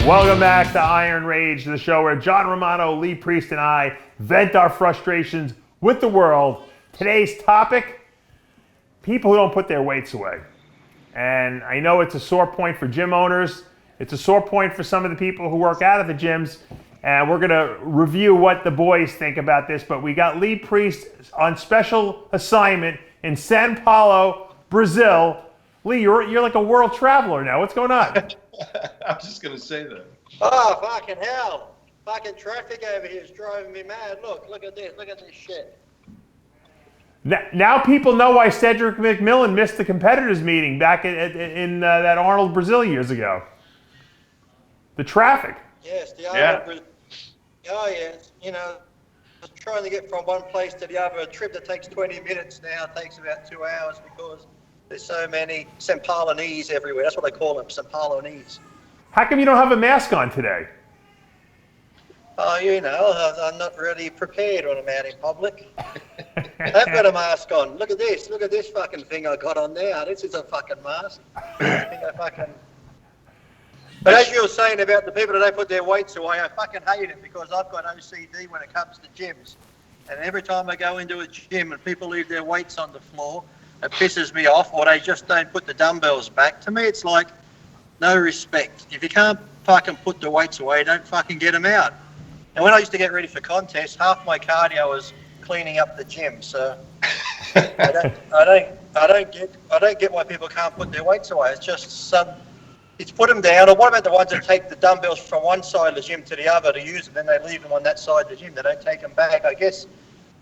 Welcome back to Iron Rage, the show where John Romano, Lee Priest, and I vent our frustrations with the world. Today's topic, people who don't put their weights away. And I know it's a sore point for gym owners. It's a sore point for some of the people who work out of the gyms. And we're going to review what the boys think about this. But we got Lee Priest on special assignment in Sao Paulo, Brazil. Lee, you're like a world traveler now. What's going on? I was just going to say that. Oh, fucking hell. Fucking traffic over here is driving me mad. Look at this. Look at this shit. Now people know why Cedric McMillan missed the competitors meeting back in that Arnold Brazil years ago. The traffic. Yes, the Arnold Brazil. Oh, yes. You know, trying to get from one place to the other, a trip that takes 20 minutes now takes about 2 hours because there's so many Sao Paulinese everywhere. That's what they call them, Sao Paulinese. How come you don't have a mask on today? Oh, you know, I'm not really prepared when I'm out in public. I've got a mask on. Look at this. Look at this fucking thing I got on there. This is a fucking mask. But as you were saying about the people that don't put their weights away, I fucking hate it because I've got OCD when it comes to gyms. And every time I go into a gym and people leave their weights on the floor, it pisses me off, or they just don't put the dumbbells back. To me, it's like no respect. If you can't fucking put the weights away, don't fucking get them out. And when I used to get ready for contests, half my cardio was cleaning up the gym. So I don't get why people can't put their weights away. It's just it's put them down. Or what about the ones that take the dumbbells from one side of the gym to the other to use them, then they leave them on that side of the gym. They don't take them back. I guess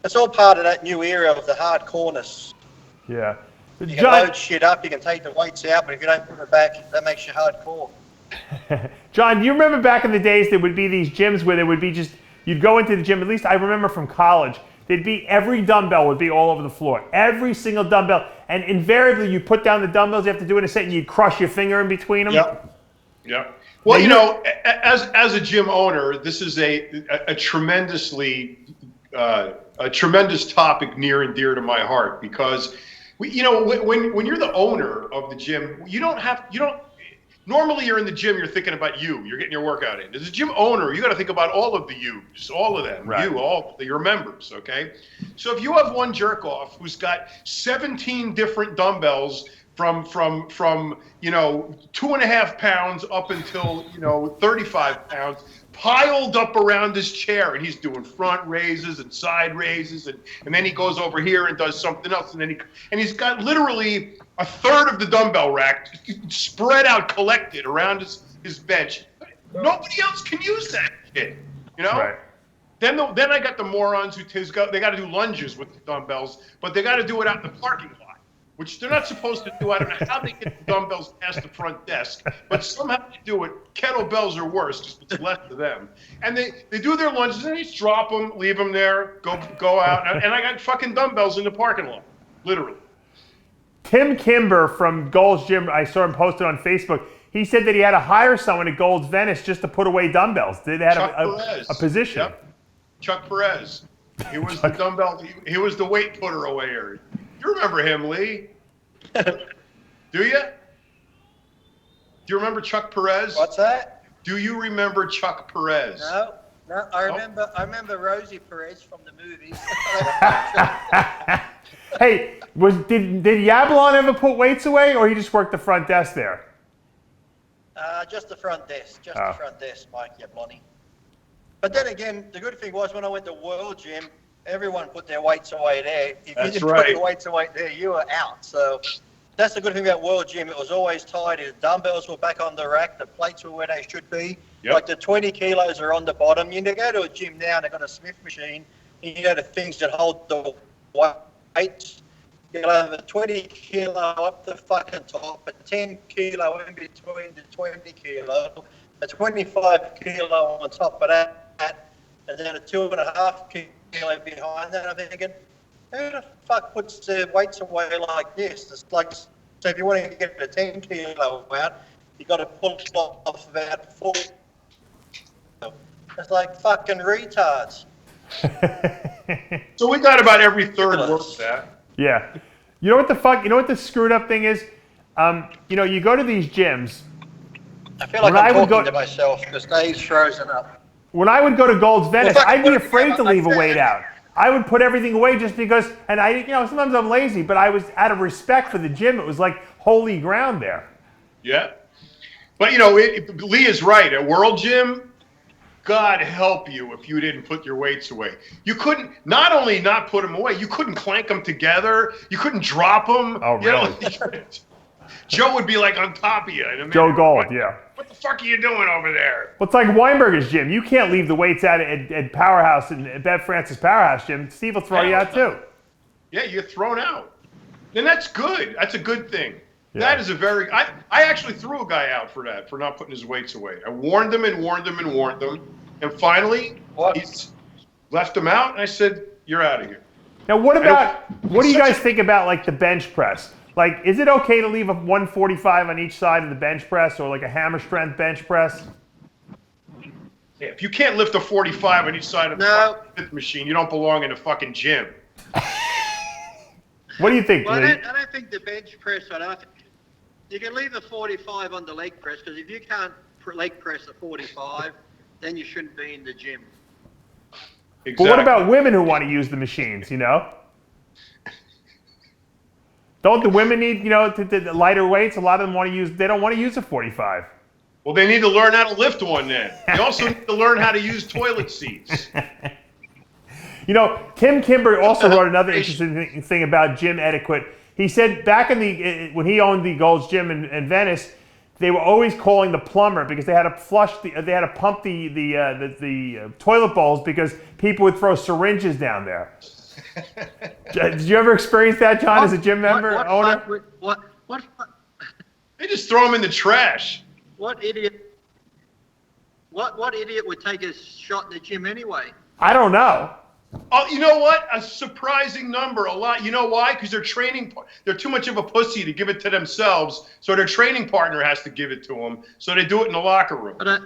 it's all part of that new era of the hardcoreness. Yeah. You can load shit up, you can take the weights out, but if you don't put it back, that makes you hardcore. John, do you remember back in the days there would be these gyms where there would be just, you'd go into the gym, at least I remember from college, there'd be every dumbbell would be all over the floor. Every single dumbbell. And invariably you put down the dumbbells you have to do in a set and you'd crush your finger in between them. Yep. Well, you know, as a gym owner, this is a tremendous topic near and dear to my heart because when you're the owner of the gym, normally you're in the gym, you're thinking about you're getting your workout in. As a gym owner, you got to think about all of the yous, all of them, right. all your members, okay? So if you have one jerk off who's got 17 different dumbbells from 2.5 pounds up until 35 pounds piled up around his chair, and he's doing front raises and side raises, and then he goes over here and does something else, and he's got literally a third of the dumbbell rack spread out, collected around his bench. Nobody else can use that shit, you know? Right. Then I got the morons who they got to do lunges with the dumbbells, but they got to do it out in the parking lot, which they're not supposed to do. I don't know how they get the dumbbells past the front desk, but somehow they do it. Kettlebells are worse, just it's less of them. And they do their lunges and they just drop them, leave them there, go out. And I got fucking dumbbells in the parking lot, literally. Tim Kimber from Gold's Gym, I saw him posted on Facebook. He said that he had to hire someone at Gold's Venice just to put away dumbbells. They had a position. Yep. Chuck Perez. He was the dumbbell. He was the weight putter awayer. You remember him, Lee? Do you? Do you remember Chuck Perez? What's that? Do you remember Chuck Perez? No. I remember Rosie Perez from the movies. Hey, did Yablon ever put weights away, or he just worked the front desk there? Just the front desk. The front desk, Mike Yabloni. But then again, the good thing was when I went to World Gym, everyone put their weights away there. If you didn't put your weights away there, you were out. So that's the good thing about World Gym. It was always tidy. The dumbbells were back on the rack. The plates were where they should be. Yep. Like the 20 kilos are on the bottom. You go to a gym now and they've got a Smith machine. And you go to things that hold the weights. You'll have a 20 kilo up the fucking top, a 10 kilo in between the 20 kilo, a 25 kilo on top of that, and then a 2.5 kilo behind that. I'm thinking, who the fuck puts their weights away like this? It's like, so if you want to get a 10 kilo out, you got to pull off about 4. It's like fucking retards. So we got about every third work that. Yeah. You know what the screwed up thing is? You go to these gyms I feel like I'm talking to myself because Dave's frozen up. When I would go to Gold's Venice, I'd be afraid to leave a like weight out. I would put everything away just because, and I, sometimes I'm lazy, but I was out of respect for the gym. It was like holy ground there. Yeah. But, Lee is right. At World Gym, God help you if you didn't put your weights away. You couldn't, not only not put them away, you couldn't clank them together. You couldn't drop them. Oh, really? Joe would be like on top of you. Joe Gold, yeah. What the fuck are you doing over there? Well, it's like Weinberger's gym. You can't leave the weights out at Powerhouse, at Bev Francis Powerhouse gym. Steve will throw you out too. Yeah, you're thrown out. And that's good. That's a good thing. Yeah. That is I actually threw a guy out for that, for not putting his weights away. I warned him and warned him and warned him. And finally, he left him out, and I said, you're out of here. Now, what do you guys think about like the bench press? Like, is it okay to leave a 145 on each side of the bench press, or like a hammer strength bench press? Yeah, if you can't lift a 45 on each side of the fifth machine, you don't belong in a fucking gym. What do you think, Well, Lee? I don't think the bench press, you can leave the 45 on the leg press, because if you can't leg press a 45, then you shouldn't be in the gym. Exactly. But what about women who want to use the machines, Don't the women need, the lighter weights? A lot of them they don't want to use a 45. Well, they need to learn how to lift one then. They also need to learn how to use toilet seats. Tim Kimber also wrote another interesting thing about gym etiquette. He said back when he owned the Gold's Gym in Venice, they were always calling the plumber because they had to pump the toilet bowls because people would throw syringes down there. Did you ever experience that, John, as a gym member, owner? What? They just throw them in the trash. What idiot? What idiot would take a shot in the gym anyway? I don't know. Oh, you know what? A surprising number. A lot. You know why? Because they're too much of a pussy to give it to themselves, so their training partner has to give it to them. So they do it in the locker room. But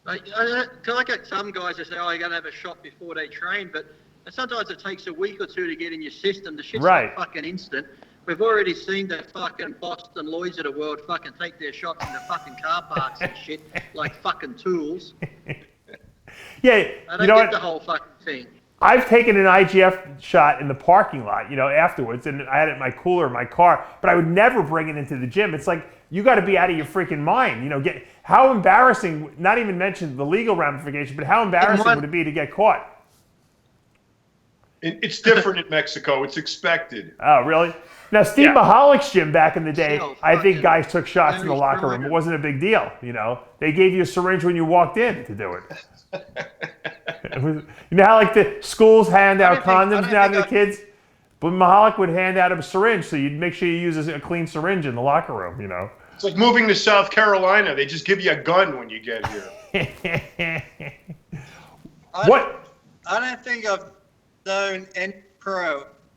I get some guys that say, "Oh, you got to have a shot before they train," but sometimes it takes a week or two to get in your system. The shit's not fucking instant. We've already seen the fucking Boston Lloyds of the world fucking take their shots in the fucking car parks and shit like fucking tools. Yeah, I don't get the whole fucking thing. I've taken an IGF shot in the parking lot, afterwards, and I had it in my cooler in my car, but I would never bring it into the gym. It's like, you got to be out of your freaking mind. How embarrassing, not even mention the legal ramifications, but how embarrassing would it be to get caught? It's different in Mexico. It's expected. Oh, really? Now, Steve Mihalik's gym back in the day, I think guys took shots in the locker room. It wasn't a big deal, They gave you a syringe when you walked in to do it. How like the schools hand out condoms now to the kids? But Mihalik would hand out a syringe, so you'd make sure you use a clean syringe in the locker room, It's like moving to South Carolina. They just give you a gun when you get here. I don't think I've known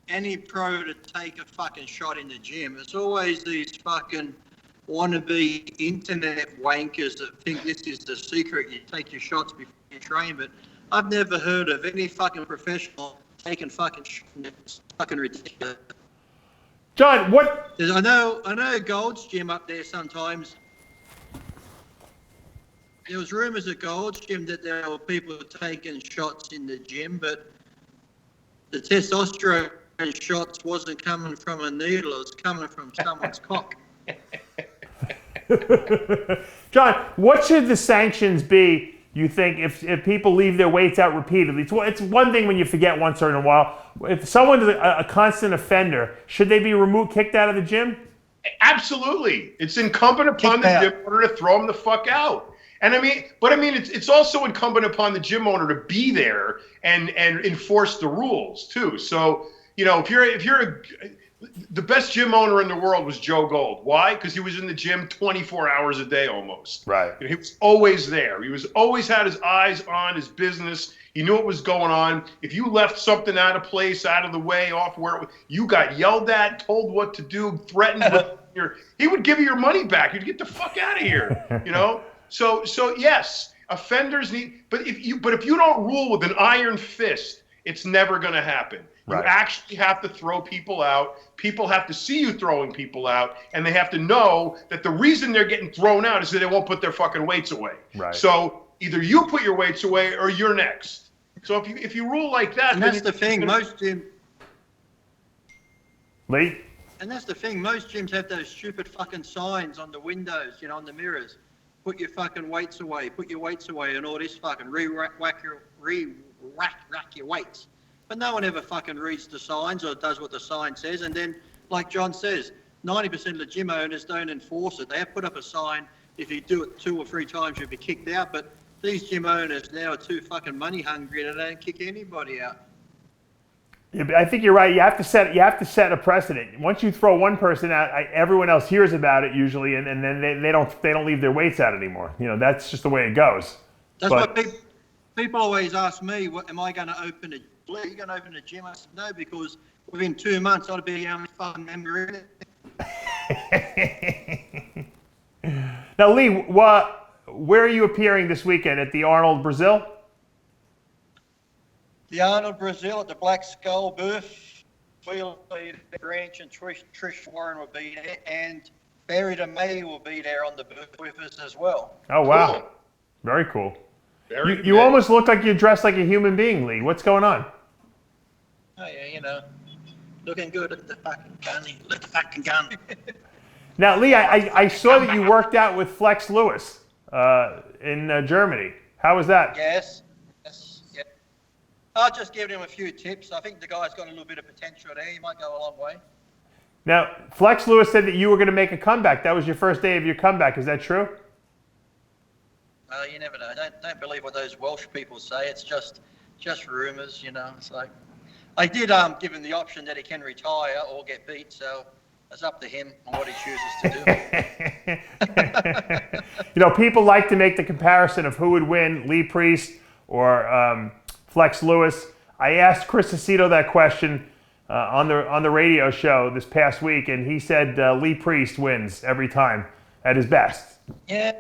any pro to take a fucking shot in the gym. It's always these fucking wannabe internet wankers that think this is the secret. You take your shots before you train, but I've never heard of any fucking professional taking fucking shots. It's fucking ridiculous. John, what? I know Gold's Gym up there sometimes. There was rumours at Gold's Gym that there were people taking shots in the gym, but the testosterone shots wasn't coming from a needle, it was coming from someone's cock. John, what should the sanctions be, you think, if people leave their weights out repeatedly? It's one thing when you forget once in a while. If someone's a constant offender, should they be kicked out of the gym? Absolutely. It's incumbent upon the gym owner to throw them the fuck out. And it's also incumbent upon the gym owner to be there and enforce the rules too. So, the best gym owner in the world was Joe Gold. Why? Because he was in the gym 24 hours a day almost. Right. He was always there. He was always had his eyes on his business. He knew what was going on. If you left something out of place, out of the way, off where you got yelled at, told what to do, threatened with he would give you your money back. You'd get the fuck out of here. So yes, offenders need, but if you don't rule with an iron fist, it's never going to happen. You Right. actually have to throw people out. People have to see you throwing people out, and they have to know that the reason they're getting thrown out is that they won't put their fucking weights away. Right. So either you put your weights away or you're next. So if you rule like that, And that's the thing. Most gyms. Lee? And that's the thing. Most gyms have those stupid fucking signs on the windows, you know, on the mirrors. Put your fucking weights away. Put your weights away, and all this fucking rack your weights. But no one ever fucking reads the signs or does what the sign says. And then, like John says, 90% of the gym owners don't enforce it. They have put up a sign. If you do it 2 or 3 times, you'll be kicked out. But these gym owners now are too fucking money hungry and they don't kick anybody out. Yeah, but I think you're right. You have to set a precedent. Once you throw one person out, everyone else hears about it usually, and then they don't leave their weights out anymore. You know, that's just the way it goes. That's what people always ask me. Am I going to open a? Are you going to open a gym? I said no, because within 2 months I'll be the only fucking member in it. Now, Lee, where are you appearing this weekend? At the Arnold Brazil? The Arnold Brazil at the Black Skull booth. We'll be there. Branch and Trish Warren will be there, and Barry DeMay will be there on the booth with us as well. Oh, wow. Cool. Very cool. You almost look like you're dressed like a human being, Lee. What's going on? Oh yeah, you know, looking good at the fucking gun. Look at the fucking gun. Now, Lee, I saw that you worked out with Flex Lewis in Germany. How was that? Yes. Yeah. I'll just give him a few tips. I think the guy's got a little bit of potential there. He might go a long way. Now, Flex Lewis said that you were going to make a comeback. That was your first day of your comeback. Is that true? Well, you never know. Don't believe what those Welsh people say. It's just rumours, you know. It's like I did give him the option that he can retire or get beat, so it's up to him on what he chooses to do. You know, people like to make the comparison of who would win, Lee Priest or Flex Lewis. I asked Chris Aceto that question on the radio show this past week, and he said Lee Priest wins every time at his best. Yeah,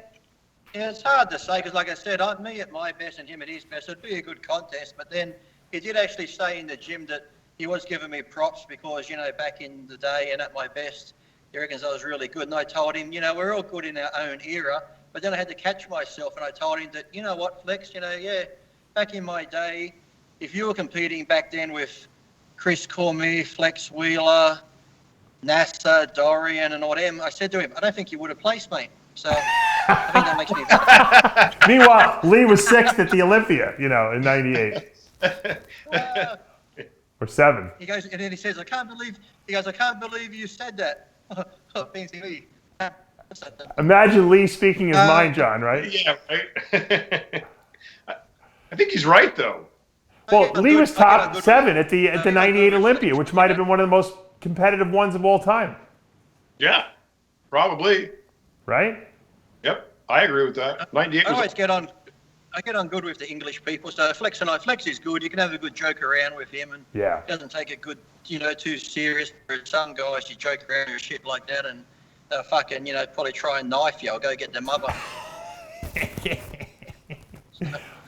it's hard to say because, like I said, me at my best and him at his best, it'd be a good contest. But then he did actually say in the gym that he was giving me props because, you know, back in the day and at my best, he reckons I was really good. And I told him, you know, we're all good in our own era. But then I had to catch myself and I told him that, you know what, Flex, you know, yeah, back in my day, if you were competing back then with Chris Cormier, Flex Wheeler, NASA, Dorian, and all them, I said to him, I don't think you would have placed me. So I think that makes me better. Meanwhile, Lee was 6th at the Olympia, you know, in '98. Or 7. He goes, and then he says, I can't believe you said that. Fancy me. Imagine Lee speaking his mind, John, right? Yeah, right. I think he's right, though. Well, Lee was top 7 at the '98 Olympia, which might have been one of the most competitive ones of all time. Yeah, probably. Right? Yep, I agree with that. 98 I was always get on good with the English people. So Flex is good. You can have a good joke around with him, and Yeah. he doesn't take it good, you know, too serious. Whereas some guys, you joke around and shit like that, and they'll fucking, you know, probably try and knife you or go get their mother.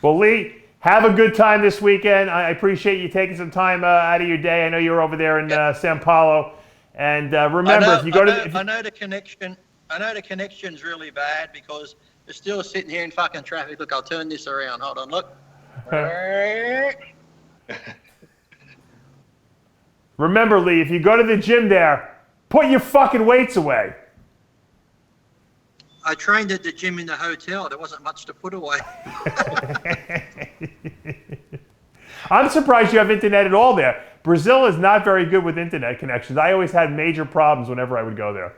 Well, Lee, have a good time this weekend. I appreciate you taking some time out of your day. I know you were over there in Sao Paulo. And remember, if you go to... I know the connection. I know the connection's really bad because they're still sitting here in fucking traffic. Look, I'll turn this around. Hold on, look. Remember, Lee, if you go to the gym there, put your fucking weights away. I trained at the gym in the hotel. There wasn't much to put away. I'm surprised you have internet at all there. Brazil is not very good with internet connections. I always had major problems whenever I would go there.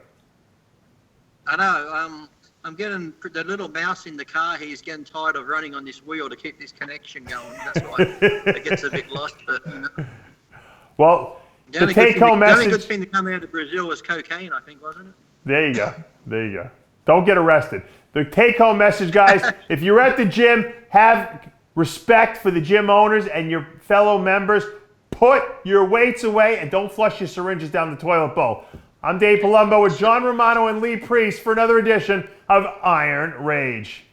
I know. I'm getting the little mouse in the car. He's getting tired of running on this wheel to keep this connection going. That's why it gets a bit lost. But, you know. Well, the take-home message... The only good thing to come out of Brazil was cocaine, I think, wasn't it? There you go. There you go. Don't get arrested. The take-home message, guys, if you're at the gym, have respect for the gym owners and your fellow members. Put your weights away and don't flush your syringes down the toilet bowl. I'm Dave Palumbo with John Romano and Lee Priest for another edition of Iron Rage.